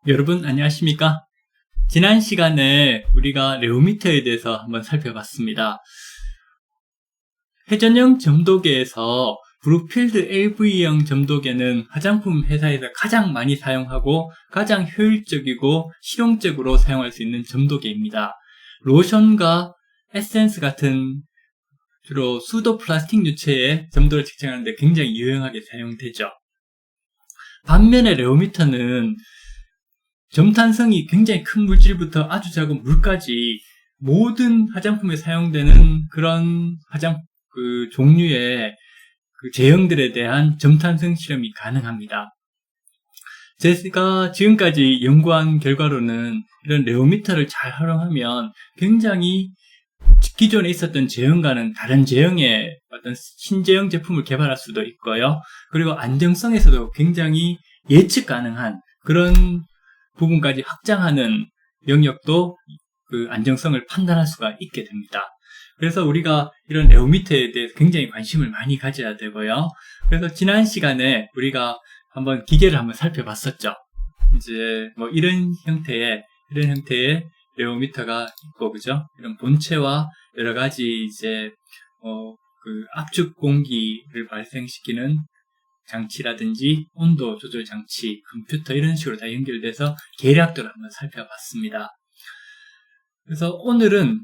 여러분 안녕하십니까? 지난 시간에 우리가 레오미터에 대해서 한번 살펴봤습니다. 회전형 점도계에서 브룩필드 LV형 점도계는 화장품 회사에서 가장 많이 사용하고 가장 효율적이고 실용적으로 사용할 수 있는 점도계입니다. 로션과 에센스 같은 주로 수도 플라스틱 유체의 점도를 측정하는데 굉장히 유용하게 사용되죠. 반면에 레오미터는 점탄성이 굉장히 큰 물질부터 아주 작은 물까지 모든 화장품에 사용되는 그런 종류의 제형들에 대한 점탄성 실험이 가능합니다. 제가 지금까지 연구한 결과로는 이런 레오미터를 잘 활용하면 굉장히 기존에 있었던 제형과는 다른 제형의 어떤 신제형 제품을 개발할 수도 있고요. 그리고 안정성에서도 굉장히 예측 가능한 그런 부분까지 확장하는 영역도 그 안정성을 판단할 수가 있게 됩니다. 그래서 우리가 이런 레오미터에 대해서 굉장히 관심을 많이 가져야 되고요. 그래서 지난 시간에 우리가 한번 기계를 한번 살펴봤었죠. 이제 뭐 이런 형태의 레오미터가 있고, 그죠? 이런 본체와 여러 가지 이제 그 압축 공기를 발생시키는 장치라든지 온도 조절 장치, 컴퓨터 이런 식으로 다 연결돼서 계략도를 한번 살펴봤습니다. 그래서 오늘은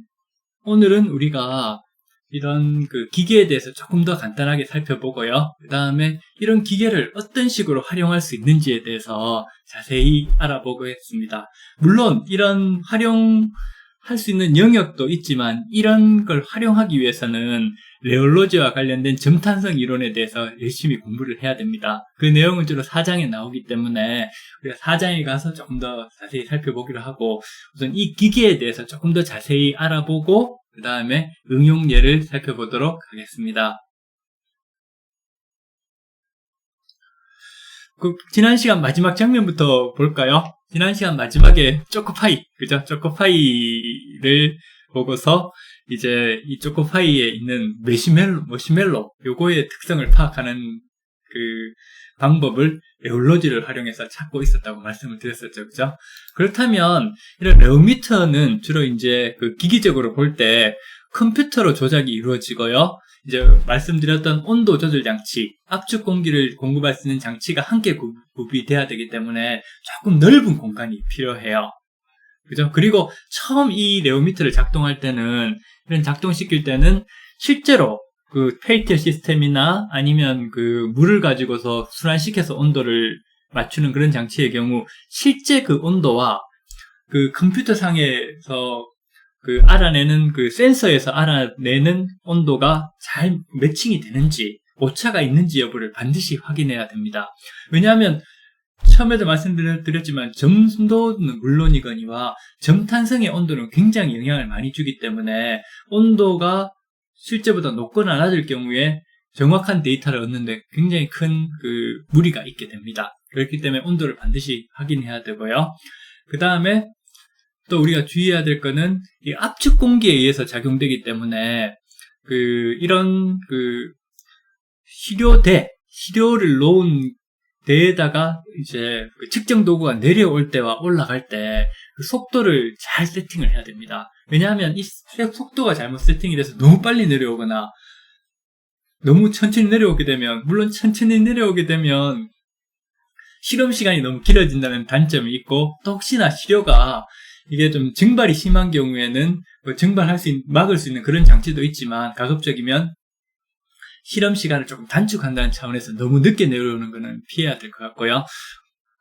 우리가 이런 그 기계에 대해서 조금 더 간단하게 살펴보고요. 그 다음에 이런 기계를 어떤 식으로 활용할 수 있는지에 대해서 자세히 알아보겠습니다. 물론 이런 활용할 수 있는 영역도 있지만 이런 걸 활용하기 위해서는 레올로지와 관련된 점탄성 이론에 대해서 열심히 공부를 해야 됩니다. 그 내용은 주로 4장에 나오기 때문에 우리가 4장에 가서 조금 더 자세히 살펴보기로 하고, 우선 이 기계에 대해서 조금 더 자세히 알아보고 그 다음에 응용 예를 살펴보도록 하겠습니다. 지난 시간 마지막 장면부터 볼까요? 지난 시간 마지막에 초코파이, 그죠? 초코파이를 보고서 이제 이 초코파이에 있는 머시멜로, 요거의 특성을 파악하는 그 방법을 레올로지를 활용해서 찾고 있었다고 말씀을 드렸었죠, 그죠? 그렇다면 이런 레오미터는 주로 이제 그 기기적으로 볼 때 컴퓨터로 조작이 이루어지고요. 이제 말씀드렸던 온도 조절 장치, 압축 공기를 공급할 수 있는 장치가 함께 구비돼야 되기 때문에 조금 넓은 공간이 필요해요. 그죠? 그리고 처음 이 레오미터를 작동할 때는, 이런 작동시킬 때는 실제로 그 펠티어 시스템이나 아니면 그 물을 가지고서 순환시켜서 온도를 맞추는 그런 장치의 경우 실제 그 온도와 그 컴퓨터 상에서 그 알아내는 그 센서에서 알아내는 온도가 잘 매칭이 되는지, 오차가 있는지 여부를 반드시 확인해야 됩니다. 왜냐하면 처음에도 말씀드렸지만 점도는 물론이거니와 점탄성의 온도는 굉장히 영향을 많이 주기 때문에 온도가 실제보다 높거나 낮을 경우에 정확한 데이터를 얻는데 굉장히 큰 그 무리가 있게 됩니다. 그렇기 때문에 온도를 반드시 확인해야 되고요. 그 다음에 또 우리가 주의해야 될 거는 이 압축 공기에 의해서 작용되기 때문에 이런 시료를 놓은 데에다가 이제 측정 도구가 내려올 때와 올라갈 때 그 속도를 잘 세팅을 해야 됩니다. 왜냐하면 이 속도가 잘못 세팅이 돼서 너무 빨리 내려오거나 너무 천천히 내려오게 되면, 물론 천천히 내려오게 되면 실험 시간이 너무 길어진다는 단점이 있고, 또 혹시나 시료가 이게 좀 증발이 심한 경우에는 막을 수 있는 그런 장치도 있지만, 가급적이면 실험 시간을 조금 단축한다는 차원에서 너무 늦게 내려오는 거는 피해야 될 것 같고요.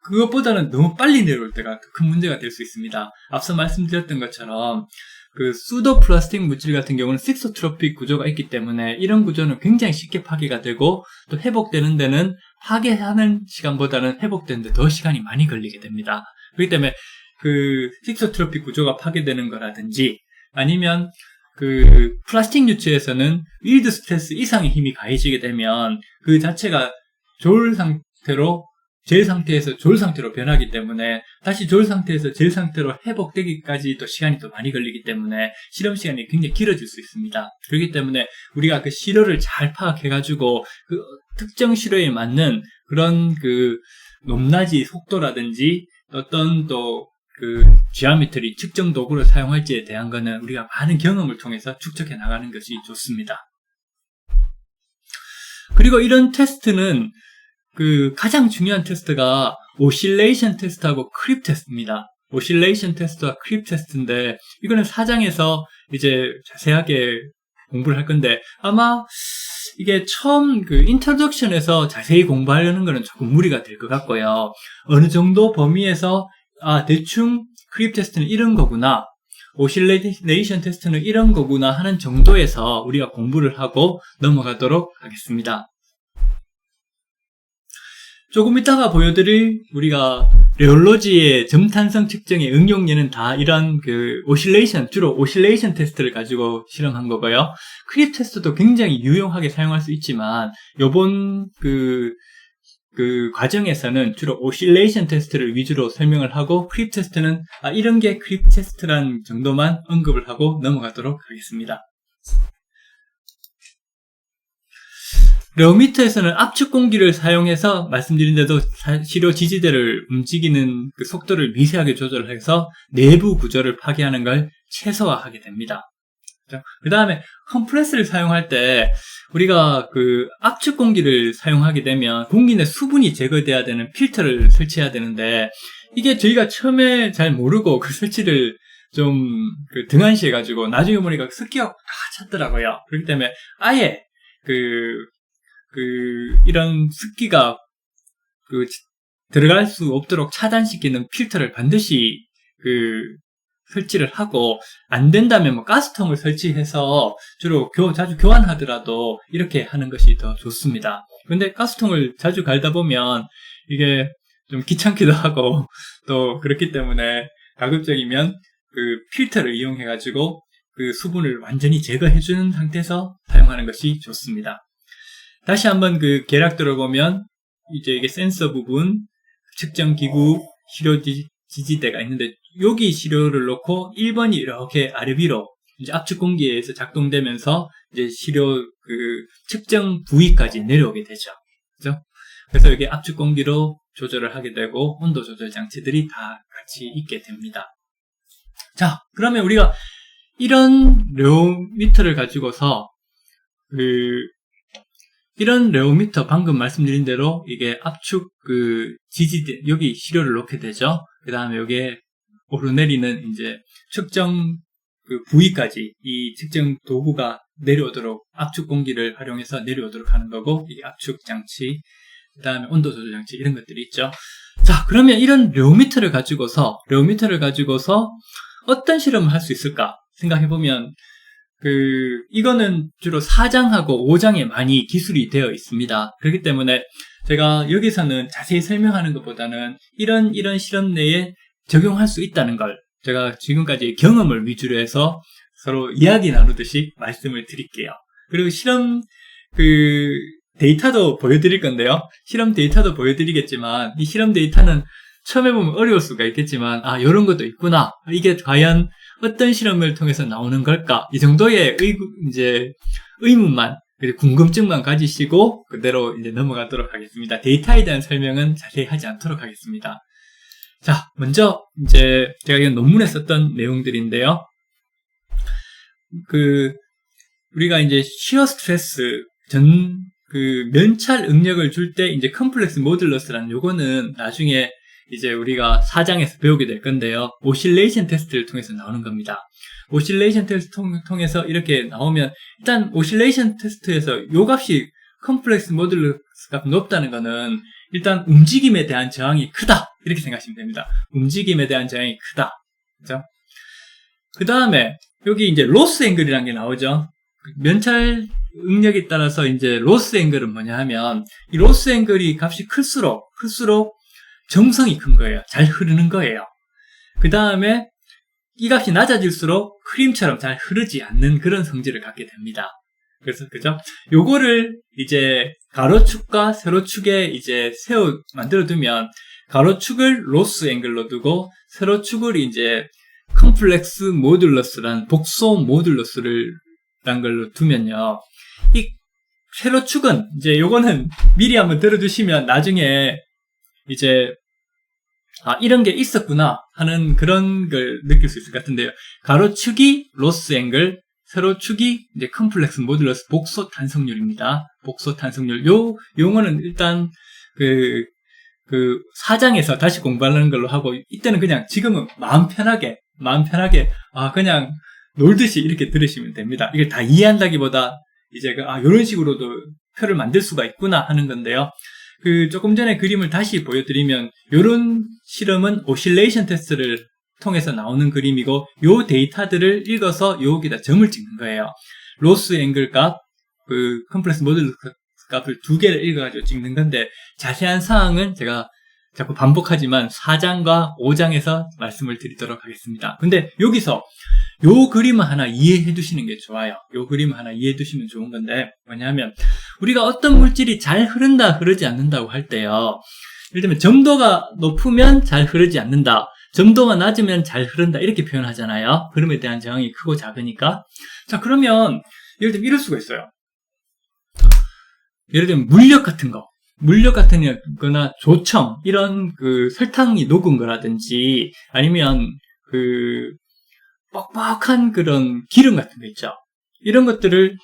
그것보다는 너무 빨리 내려올 때가 큰 문제가 될 수 있습니다. 앞서 말씀드렸던 것처럼 그 수도 플라스틱 물질 같은 경우는 식소트로픽 구조가 있기 때문에 이런 구조는 굉장히 쉽게 파괴가 되고, 또 회복되는 데는 파괴하는 시간보다는 회복되는 데 더 시간이 많이 걸리게 됩니다. 그렇기 때문에 그 식소트로픽 구조가 파괴되는 거라든지, 아니면 그 플라스틱 유체에서는 윌드 스트레스 이상의 힘이 가해지게 되면 그 자체가 젤 상태에서 졸 상태로 변하기 때문에 다시 졸 상태에서 젤 상태로 회복되기까지 또 시간이 또 많이 걸리기 때문에 실험 시간이 굉장히 길어질 수 있습니다. 그렇기 때문에 우리가 그 시료를 잘 파악해가지고 그 특정 시료에 맞는 그런 그 높낮이 속도라든지 어떤 또 그 지오메트리 측정 도구를 사용할지에 대한 거는 우리가 많은 경험을 통해서 축적해 나가는 것이 좋습니다. 그리고 이런 테스트는 그 가장 중요한 테스트가 오실레이션 테스트하고 크립 테스트입니다. 오실레이션 테스트와 크립 테스트인데 이거는 4장에서 이제 자세하게 공부를 할 건데 아마 이게 처음 그 인트로덕션에서 자세히 공부하려는 거는 조금 무리가 될 것 같고요. 어느 정도 범위에서 대충 크립 테스트는 이런 거구나, 오실레이션 테스트는 이런 거구나 하는 정도에서 우리가 공부를 하고 넘어가도록 하겠습니다. 조금 이따가 보여드릴 우리가 레올로지의 점탄성 측정의 응용 예는 다 이런 그 주로 오실레이션 테스트를 가지고 실험한 거고요. 크립 테스트도 굉장히 유용하게 사용할 수 있지만 요번 그 과정에서는 주로 오실레이션 테스트를 위주로 설명을 하고 크립 테스트는 이런 게 크립 테스트란 정도만 언급을 하고 넘어가도록 하겠습니다. 레오미터에서는 압축 공기를 사용해서 말씀드린 대로 시료 지지대를 움직이는 그 속도를 미세하게 조절해서 내부 구조를 파괴하는 걸 최소화하게 됩니다. 그 다음에 컴프레스를 사용할 때 우리가 그 압축 공기를 사용하게 되면 공기 내 수분이 제거돼야 되는 필터를 설치해야 되는데 이게 저희가 처음에 잘 모르고 그 설치를 좀 등한시해가지고 나중에 보니까 습기가 다 찼더라고요. 그렇기 때문에 아예 이런 습기가 들어갈 수 없도록 차단시키는 필터를 반드시 설치를 하고, 안 된다면 뭐 가스통을 설치해서 주로 자주 교환하더라도 이렇게 하는 것이 더 좋습니다. 근데 가스통을 자주 갈다 보면 이게 좀 귀찮기도 하고 또 그렇기 때문에 가급적이면 그 필터를 이용해가지고 그 수분을 완전히 제거해주는 상태에서 사용하는 것이 좋습니다. 다시 한번 그 계략들을 보면 이제 이게 센서 부분, 측정기구, 시료 지지대가 있는데 여기 시료를 놓고 1번이 이렇게 아래 위로 이제 압축 공기에서 작동되면서 이제 시료 측정 부위까지 내려오게 되죠. 그죠? 그래서 여기 압축 공기로 조절을 하게 되고 온도 조절 장치들이 다 같이 있게 됩니다. 자, 그러면 우리가 이런 레오미터를 가지고서 이런 레오미터 방금 말씀드린 대로 이게 압축 지지대 여기 시료를 놓게 되죠. 그 다음에 여기에 오르내리는 이제 측정 부위까지 이 측정 도구가 내려오도록 압축 공기를 활용해서 내려오도록 하는 거고 이게 압축 장치, 그 다음에 온도 조절 장치 이런 것들이 있죠. 자, 그러면 이런 레오미터를 가지고서 어떤 실험을 할 수 있을까 생각해보면 이거는 주로 4장하고 5장에 많이 기술이 되어 있습니다. 그렇기 때문에 제가 여기서는 자세히 설명하는 것보다는 이런 실험 내에 적용할 수 있다는 걸 제가 지금까지 경험을 위주로 해서 서로 이야기 나누듯이 말씀을 드릴게요. 그리고 실험 데이터도 보여드릴 건데요. 실험 데이터도 보여드리겠지만 이 실험 데이터는 처음에 보면 어려울 수가 있겠지만 이런 것도 있구나. 이게 과연 어떤 실험을 통해서 나오는 걸까? 이 정도의 의문만, 궁금증만 가지시고 그대로 이제 넘어가도록 하겠습니다. 데이터에 대한 설명은 자세히 하지 않도록 하겠습니다. 자, 먼저 이제 제가 이 논문에 썼던 내용들인데요. 우리가 이제 시어 스트레스 면찰 응력을 줄 때 이제 컴플렉스 모듈러스라는 요거는 나중에 이제 우리가 4장에서 배우게 될 건데요. 오실레이션 테스트를 통해서 나오는 겁니다. 오실레이션 테스트 통해서 이렇게 나오면 일단 오실레이션 테스트에서 요 값이 컴플렉스 모듈러스 값이 높다는 거는 일단 움직임에 대한 저항이 크다 이렇게 생각하시면 됩니다. 움직임에 대한 저항이 크다. 그죠? 그 다음에 여기 이제 로스 앵글이라는 게 나오죠. 면찰 응력에 따라서 이제 로스 앵글은 뭐냐 하면 이 로스 앵글이 값이 클수록 정성이 큰 거예요. 잘 흐르는 거예요. 그 다음에 이 값이 낮아질수록 크림처럼 잘 흐르지 않는 그런 성질을 갖게 됩니다. 그래서 그죠? 요거를 이제 가로축과 세로축에 이제 만들어두면 가로축을 로스 앵글로 두고 세로축을 이제 컴플렉스 모듈러스란 복소 모듈러스란 걸로 두면요. 이 세로축은 이제 요거는 미리 한번 들어두시면 나중에 이제 아, 이런 게 있었구나 하는 그런 걸 느낄 수 있을 것 같은데요. 가로축이 로스 앵글, 세로축이 이제 컴플렉스 모듈러스 복소 탄성률입니다. 복소 탄성률. 요 용어는 일단 그 4장에서 다시 공부하는 걸로 하고, 이때는 그냥 지금은 마음 편하게, 아, 그냥 놀듯이 이렇게 들으시면 됩니다. 이걸 다 이해한다기보다 이제 요런 식으로도 표를 만들 수가 있구나 하는 건데요. 조금 전에 그림을 다시 보여드리면, 요런 실험은 오실레이션 테스트를 통해서 나오는 그림이고, 요 데이터들을 읽어서 여기다 점을 찍는 거예요. 로스 앵글 값, 컴플렉스 모듈러스 값을 2개를 읽어가지고 찍는 건데, 자세한 사항은 제가 자꾸 반복하지만 4장과 5장에서 말씀을 드리도록 하겠습니다. 근데 여기서 요 그림을 하나 이해해 두시는 게 좋아요. 요 그림을 하나 이해해 두시면 좋은 건데, 뭐냐면 우리가 어떤 물질이 잘 흐른다, 흐르지 않는다고 할 때요, 예를 들면 점도가 높으면 잘 흐르지 않는다, 점도가 낮으면 잘 흐른다, 이렇게 표현하잖아요. 흐름에 대한 저항이 크고 작으니까. 자, 그러면 예를 들면 이럴 수가 있어요. 예를 들면 물력 같은 거나 조청, 이런 설탕이 녹은 거라든지, 아니면 뻑뻑한 그런 기름 같은 거 있죠. 이런 것들을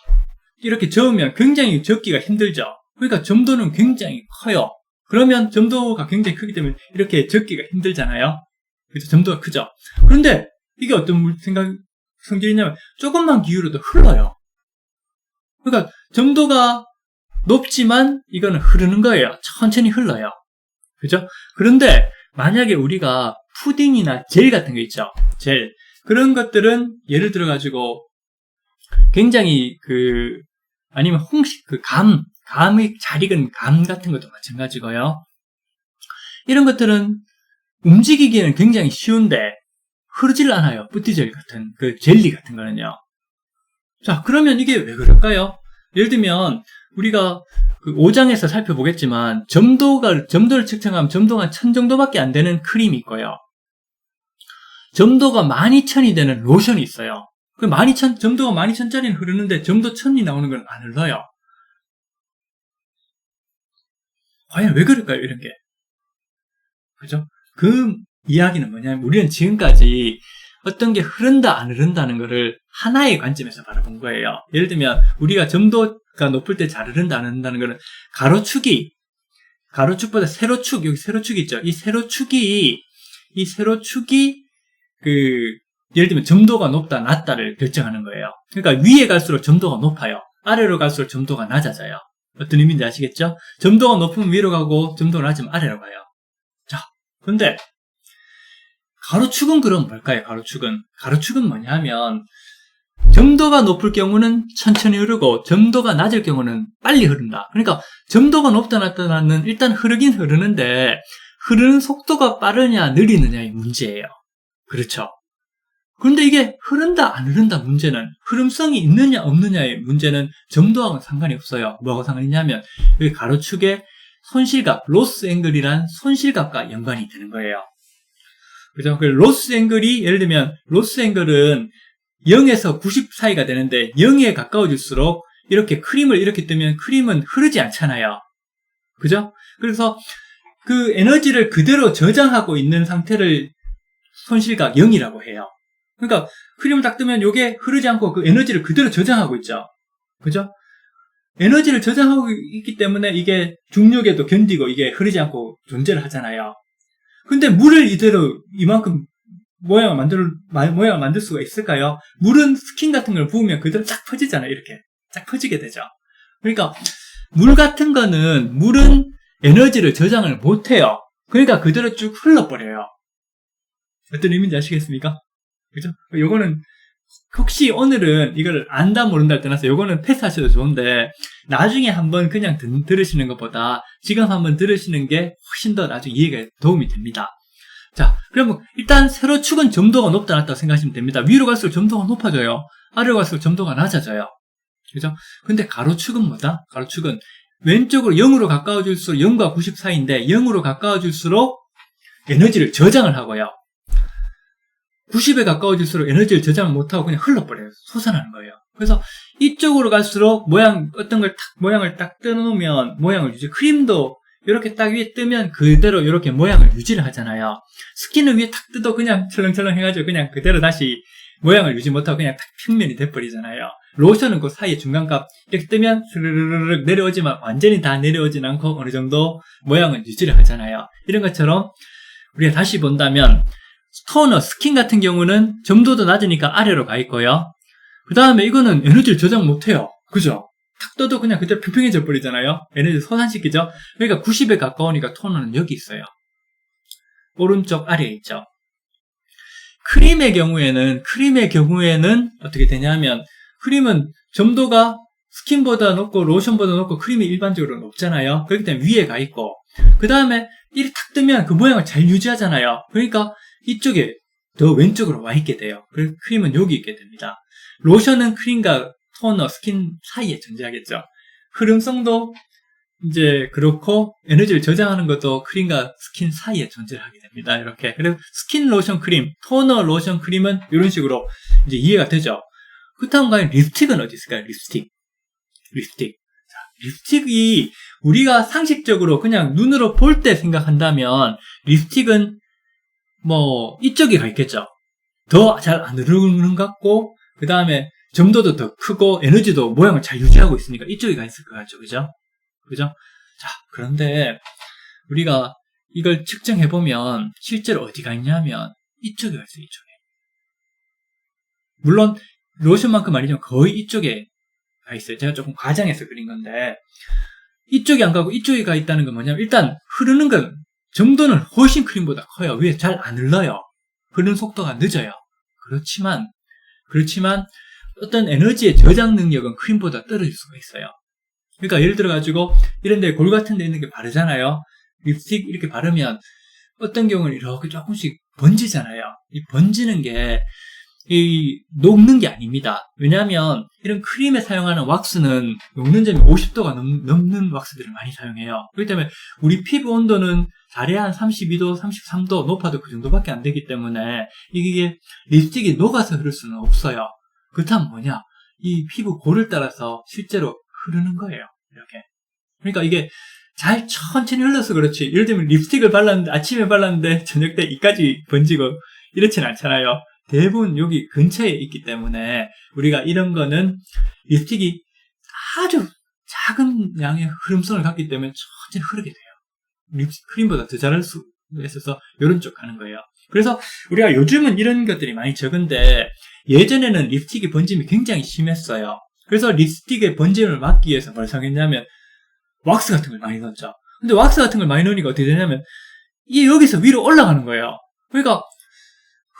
이렇게 저으면 굉장히 저기가 힘들죠. 그러니까 점도는 굉장히 커요. 그러면 점도가 굉장히 크기 때문에 이렇게 적기가 힘들잖아요. 그래서 점도가 크죠. 그런데 이게 어떤 성질이냐면 조금만 기울여도 흘러요. 그러니까 점도가 높지만 이거는 흐르는 거예요. 천천히 흘러요. 그죠? 그런데 만약에 우리가 푸딩이나 젤 같은 거 있죠. 젤. 그런 것들은 예를 들어가지고 굉장히 아니면 감이 잘 익은 감 같은 것도 마찬가지고요. 이런 것들은 움직이기에는 굉장히 쉬운데 흐르질 않아요. 뿌띠젤 같은 젤리 같은 거는요. 자, 그러면 이게 왜 그럴까요? 예를 들면 우리가 5장에서 살펴보겠지만 점도를 측정하면 점도가 1000 정도밖에 안 되는 크림이 있고요. 점도가 12000이 되는 로션이 있어요. 점도가 12000짜리는 흐르는데 점도 1000이 나오는 건 안 흘러요. 과연 왜 그럴까요, 이런 게? 그죠? 그 이야기는 뭐냐면, 우리는 지금까지 어떤 게 흐른다, 안 흐른다는 거를 하나의 관점에서 바라본 거예요. 예를 들면, 우리가 점도가 높을 때 잘 흐른다, 안 흐른다는 거는 가로축보다 세로축, 여기 세로축이 있죠? 이 세로축이, 예를 들면 점도가 높다, 낮다를 결정하는 거예요. 그러니까 위에 갈수록 점도가 높아요. 아래로 갈수록 점도가 낮아져요. 어떤 의미인지 아시겠죠? 점도가 높으면 위로 가고, 점도가 낮으면 아래로 가요. 자, 근데 가로축은 그럼 뭘까요? 가로축은 뭐냐면 점도가 높을 경우는 천천히 흐르고 점도가 낮을 경우는 빨리 흐른다. 그러니까 점도가 높다 낮다는 일단 흐르긴 흐르는데 흐르는 속도가 빠르냐 느리느냐의 문제예요. 그렇죠? 그런데 이게 흐른다 안 흐른다 문제는, 흐름성이 있느냐 없느냐의 문제는 점도하고는 상관이 없어요. 뭐하고 상관이 있냐면 여기 가로축의 손실값, 로스 앵글이란 손실값과 연관이 되는 거예요. 그죠? 로스 앵글이, 예를 들면 로스 앵글은 0에서 90 사이가 되는데 0에 가까워질수록 이렇게 크림을 이렇게 뜨면 크림은 흐르지 않잖아요. 그죠? 그래서 그 에너지를 그대로 저장하고 있는 상태를 손실각 0이라고 해요. 그러니까 크림을 딱 뜨면 이게 흐르지 않고 그 에너지를 그대로 저장하고 있죠. 그죠? 에너지를 저장하고 있기 때문에 이게 중력에도 견디고 이게 흐르지 않고 존재를 하잖아요. 근데 물을 이대로 이만큼 모양을 만들 수가 있을까요? 물은 스킨 같은 걸 부으면 그대로 쫙 퍼지잖아요. 이렇게 쫙 퍼지게 되죠. 그러니까 물은 에너지를 저장을 못해요. 그러니까 그대로 쭉 흘러버려요. 어떤 의미인지 아시겠습니까? 그죠? 요거는 혹시 오늘은 이걸 안다 모른다 떠나서 요거는 패스하셔도 좋은데 나중에 한번 그냥 들으시는 것보다 지금 한번 들으시는 게 훨씬 더 나중에 이해가 도움이 됩니다. 자, 그러면 일단 세로축은 점도가 높다 낮다 생각하시면 됩니다. 위로 갈수록 점도가 높아져요. 아래로 갈수록 점도가 낮아져요. 그죠? 근데 가로축은 뭐다? 가로축은 왼쪽으로 0으로 가까워질수록 0과 90 사이인데 0으로 가까워질수록 에너지를 저장을 하고요. 90에 가까워질수록 에너지를 저장을 못하고 그냥 흘러버려요. 솟아나는 거예요. 그래서 이쪽으로 갈수록 모양을 딱 뜯어놓으면 모양을 유지. 크림도 이렇게 딱 위에 뜨면 그대로 이렇게 모양을 유지를 하잖아요. 스킨은 위에 탁 뜯어 그냥 철렁철렁 해가지고 그냥 그대로 다시 모양을 유지 못하고 그냥 탁 평면이 돼버리잖아요. 로션은 그 사이에 중간값 이렇게 뜨면 스르르르 내려오지만 완전히 다 내려오진 않고 어느 정도 모양은 유지를 하잖아요. 이런 것처럼 우리가 다시 본다면 토너, 스킨 같은 경우는 점도도 낮으니까 아래로 가 있고요. 그 다음에 이거는 에너지를 저장 못해요. 그죠? 탁 떠도 그냥 그대로 평평해져 버리잖아요. 에너지 소산시키죠. 그러니까 90에 가까우니까 토너는 여기 있어요. 오른쪽 아래에 있죠. 크림의 경우에는 어떻게 되냐면 크림은 점도가 스킨보다 높고 로션보다 높고 크림이 일반적으로 높잖아요. 그렇기 때문에 위에 가 있고 그 다음에 이렇게 탁 뜨면 그 모양을 잘 유지하잖아요. 그러니까 이쪽에 더 왼쪽으로 와 있게 돼요. 그래서 크림은 여기 있게 됩니다. 로션은 크림과 토너, 스킨 사이에 존재하겠죠. 흐름성도 이제 그렇고 에너지를 저장하는 것도 크림과 스킨 사이에 존재를 하게 됩니다. 이렇게. 그래서 스킨 로션 크림, 토너 로션 크림은 이런 식으로 이제 이해가 되죠. 그 다음 과연 립스틱은 어디 있을까요? 립스틱. 자, 립스틱이 우리가 상식적으로 그냥 눈으로 볼 때 생각한다면 립스틱은 뭐 이쪽에 가 있겠죠. 더 잘 안 흐르는 것 같고 그 다음에 점도도 더 크고 에너지도 모양을 잘 유지하고 있으니까 이쪽에 가 있을 것 같죠. 그죠? 자, 그런데 우리가 이걸 측정해보면 실제로 어디가 있냐면 이쪽에 가 있어요. 이쪽에. 물론 로션만큼 아니지만 거의 이쪽에 가 있어요. 제가 조금 과장해서 그린 건데 이쪽에 안 가고 이쪽에 가 있다는 건 뭐냐면 일단 흐르는 건 점도는 훨씬 크림보다 커요. 위에 잘 안 흘러요. 흐르는 속도가 늦어요. 그렇지만 어떤 에너지의 저장 능력은 크림보다 떨어질 수가 있어요. 그러니까 예를 들어가지고 이런 데 골 같은 데 있는 게 바르잖아요. 립스틱 이렇게 바르면 어떤 경우는 이렇게 조금씩 번지잖아요. 이 번지는 게 녹는 게 아닙니다. 왜냐하면 이런 크림에 사용하는 왁스는 녹는 점이 50도가 넘는 왁스들을 많이 사용해요. 그렇기 때문에 우리 피부 온도는 잘해야 한 32도, 33도 높아도 그 정도밖에 안 되기 때문에 이게 립스틱이 녹아서 흐를 수는 없어요. 그렇다면 뭐냐? 이 피부 골을 따라서 실제로 흐르는 거예요. 이렇게. 그러니까 이게 잘 천천히 흘러서 그렇지. 예를 들면 립스틱을 발랐는데 아침에 발랐는데 저녁 때 이까지 번지고 이렇진 않잖아요. 대부분 여기 근처에 있기 때문에 우리가 이런 거는 립스틱이 아주 작은 양의 흐름성을 갖기 때문에 천천히 흐르게 돼요. 크림보다 더 잘할 수 있어서 이런 쪽 가는 거예요. 그래서 우리가 요즘은 이런 것들이 많이 적은데 예전에는 립스틱이 번짐이 굉장히 심했어요. 그래서 립스틱의 번짐을 막기 위해서 뭘 사용했냐면 왁스 같은 걸 많이 넣었죠. 근데 왁스 같은 걸 많이 넣으니까 어떻게 되냐면 이게 여기서 위로 올라가는 거예요. 그러니까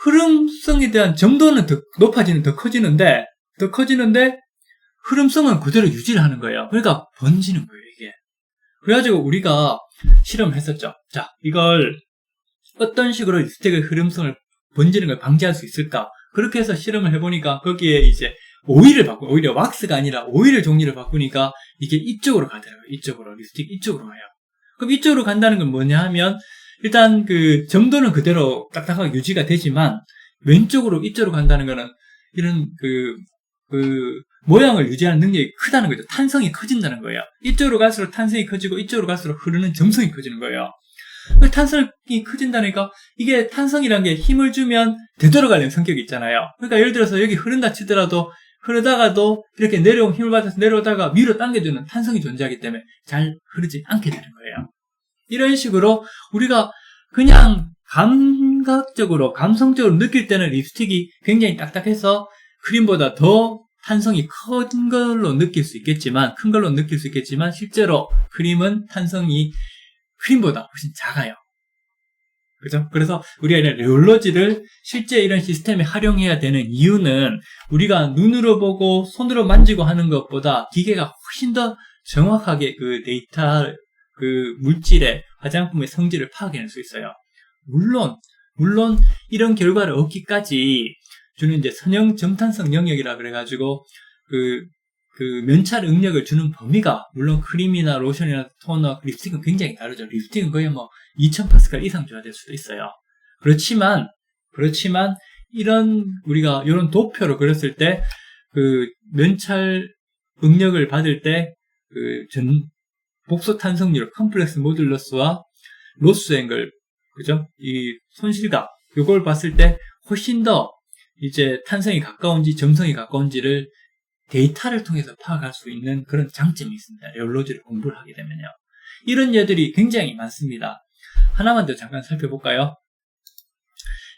흐름성에 대한 점도는 더 높아지는, 더 커지는데 흐름성은 그대로 유지를 하는 거예요. 그러니까 번지는 거예요, 이게. 그래가지고 우리가 실험을 했었죠. 자, 이걸 어떤 식으로 립스틱의 흐름성을 번지는 걸 방지할 수 있을까? 그렇게 해서 실험을 해보니까 거기에 이제 오히려 왁스가 아니라 오일의 종류를 바꾸니까 이게 이쪽으로 가더라고요. 이쪽으로, 립스틱 이쪽으로 가요. 그럼 이쪽으로 간다는 건 뭐냐 하면 일단 그 점도는 그대로 딱딱하게 유지가 되지만 왼쪽으로 이쪽으로 간다는 거는 이런 그 모양을 유지하는 능력이 크다는 거죠. 탄성이 커진다는 거예요. 이쪽으로 갈수록 탄성이 커지고 이쪽으로 갈수록 흐르는 점성이 커지는 거예요. 탄성이 커진다니까 이게 탄성이란 게 힘을 주면 되돌아가는 성격이 있잖아요. 그러니까 예를 들어서 여기 흐른다 치더라도 흐르다가도 이렇게 힘을 받아서 내려오다가 위로 당겨주는 탄성이 존재하기 때문에 잘 흐르지 않게 되는 거예요. 이런 식으로 우리가 그냥 감성적으로 느낄 때는 립스틱이 굉장히 딱딱해서 크림보다 더 탄성이 큰 걸로 느낄 수 있겠지만 실제로 크림은 탄성이 크림보다 훨씬 작아요. 그죠? 그래서 우리가 이런 롤러지를 실제 이런 시스템에 활용해야 되는 이유는 우리가 눈으로 보고 손으로 만지고 하는 것보다 기계가 훨씬 더 정확하게 그 데이터, 그 물질의 화장품의 성질을 파악해낼 수 있어요. 물론 이런 결과를 얻기까지 주는 이제 선형 점탄성 영역이라 그래가지고 그 면찰 응력을 주는 범위가 물론 크림이나 로션이나 토너, 립스틱은 굉장히 다르죠. 립스틱은 거의 뭐 2000파스칼 이상 줘야 될 수도 있어요. 그렇지만 우리가 이런 도표로 그렸을 때 그 면찰 응력을 받을 때 복소 탄성률, 컴플렉스 모듈러스와 로스 앵글, 그죠? 이 손실각, 요걸 봤을 때 훨씬 더 이제 탄성이 가까운지 점성이 가까운지를 데이터를 통해서 파악할 수 있는 그런 장점이 있습니다. 레올로지를 공부를 하게 되면요. 이런 예들이 굉장히 많습니다. 하나만 더 잠깐 살펴볼까요?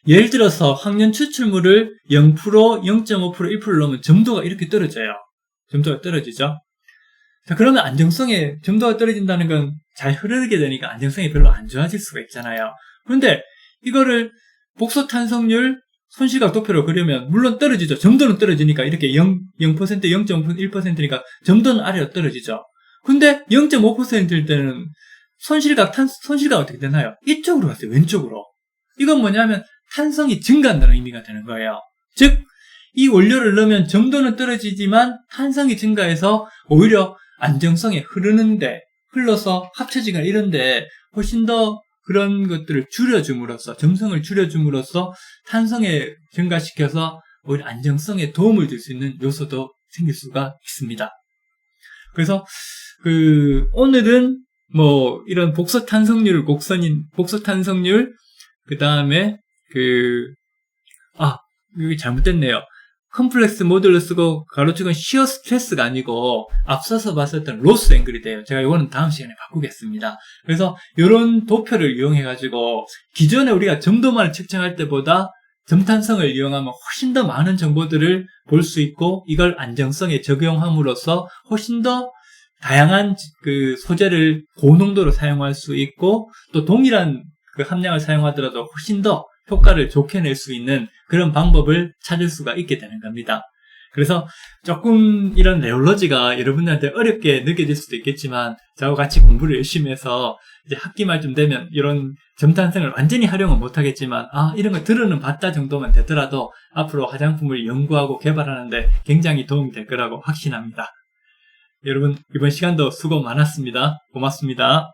예를 들어서 확년 추출물을 0%, 0.5%, 1%를 넣으면 점도가 이렇게 떨어져요. 점도가 떨어지죠? 자, 그러면 안정성에, 점도가 떨어진다는 건 잘 흐르게 되니까 안정성이 별로 안 좋아질 수가 있잖아요. 그런데 이거를 복소 탄성률, 손실각 도표로 그리면 물론 떨어지죠. 점도는 떨어지니까 이렇게 0%, 0.1%니까 점도는 아래로 떨어지죠. 근데 0.5%일 때는 손실각 어떻게 되나요? 이쪽으로 갔어요. 왼쪽으로. 이건 뭐냐면 탄성이 증가한다는 의미가 되는 거예요. 즉, 이 원료를 넣으면 점도는 떨어지지만 탄성이 증가해서 오히려 안정성에 흘러서 합쳐지거나 이런데 훨씬 더 그런 것들을 줄여줌으로써, 점성을 줄여줌으로써 탄성에 증가시켜서 오히려 안정성에 도움을 줄 수 있는 요소도 생길 수가 있습니다. 그래서 오늘은 뭐 이런 복소 탄성률 그 다음에 여기 잘못됐네요. 컴플렉스 모듈을 쓰고 가로축은 시어 스트레스가 아니고 앞서서 봤었던 로스 앵글이 돼요. 제가 이거는 다음 시간에 바꾸겠습니다. 그래서 이런 도표를 이용해가지고 기존에 우리가 점도만을 측정할 때보다 점탄성을 이용하면 훨씬 더 많은 정보들을 볼 수 있고 이걸 안정성에 적용함으로써 훨씬 더 다양한 소재를 고농도로 사용할 수 있고 또 동일한 함량을 사용하더라도 훨씬 더 효과를 좋게 낼 수 있는 그런 방법을 찾을 수가 있게 되는 겁니다. 그래서 조금 이런 레올로지가 여러분들한테 어렵게 느껴질 수도 있겠지만 저와 같이 공부를 열심히 해서 이제 학기 말쯤 되면 이런 점탄성을 완전히 활용은 못하겠지만 이런 거 들어는 봤다 정도만 되더라도 앞으로 화장품을 연구하고 개발하는데 굉장히 도움이 될 거라고 확신합니다. 여러분 이번 시간도 수고 많았습니다. 고맙습니다.